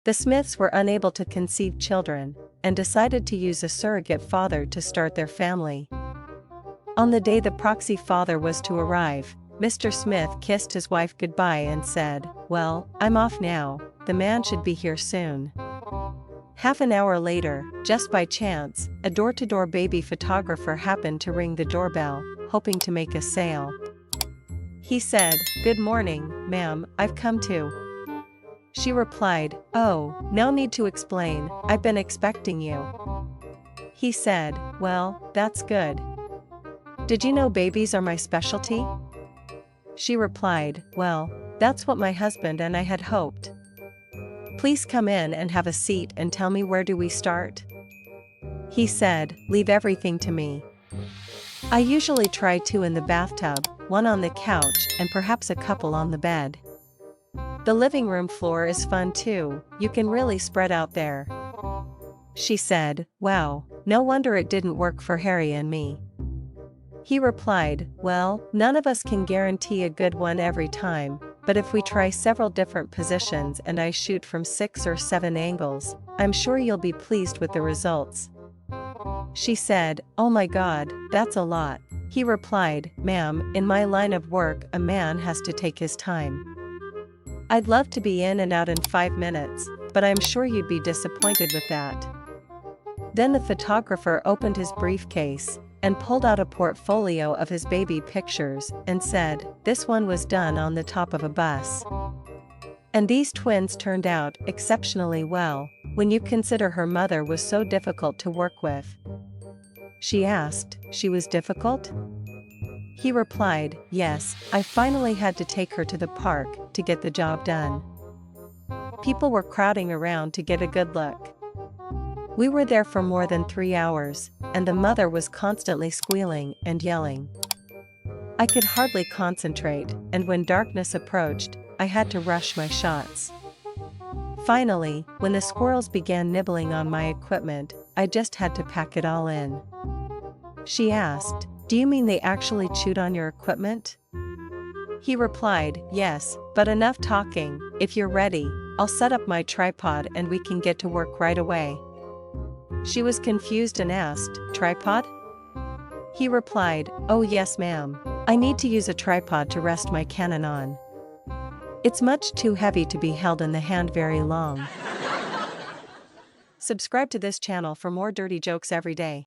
The Smiths were unable to conceive children, and decided to use a surrogate father to start their family. On the day the proxy father was to arrive, Mr. Smith kissed his wife goodbye and said, "Well, I'm off now, the man should be here soon." Half an hour later, just by chance, a door-to-door baby photographer happened to ring the doorbell, hoping to make a sale. He said, "Good morning, ma'am, I've come to." She replied, "Oh, no need to explain, I've been expecting you." He said, "Well, that's good. Did you know babies are my specialty?" She replied, "Well, that's what my husband and I had hoped. Please come in and have a seat and tell me, where do we start?" He said, "Leave everything to me. I usually try 2 in the bathtub, 1 on the couch, and perhaps a couple on the bed. The living room floor is fun too, you can really spread out there." She said, "Wow, no wonder it didn't work for Harry and me." He replied, "Well, none of us can guarantee a good one every time, but if we try several different positions and I shoot from 6 or 7 angles, I'm sure you'll be pleased with the results." She said, "Oh my God, that's a lot." He replied, "Ma'am, in my line of work a man has to take his time. I'd love to be in and out in 5 minutes, but I'm sure you'd be disappointed with that." Then the photographer opened his briefcase and pulled out a portfolio of his baby pictures and said, "This one was done on the top of a bus. And these twins turned out exceptionally well, when you consider her mother was so difficult to work with." She asked, "She was difficult?" He replied, "Yes, I finally had to take her to the park to get the job done. People were crowding around to get a good look. We were there for more than 3 hours, and the mother was constantly squealing and yelling. I could hardly concentrate, and when darkness approached, I had to rush my shots. Finally, when the squirrels began nibbling on my equipment, I just had to pack it all in." She asked, "Do you mean they actually chewed on your equipment?" He replied, "Yes, but enough talking, if you're ready, I'll set up my tripod and we can get to work right away." She was confused and asked, "Tripod?" He replied, "Oh yes ma'am, I need to use a tripod to rest my Canon on. It's much too heavy to be held in the hand very long." Subscribe to this channel for more dirty jokes every day.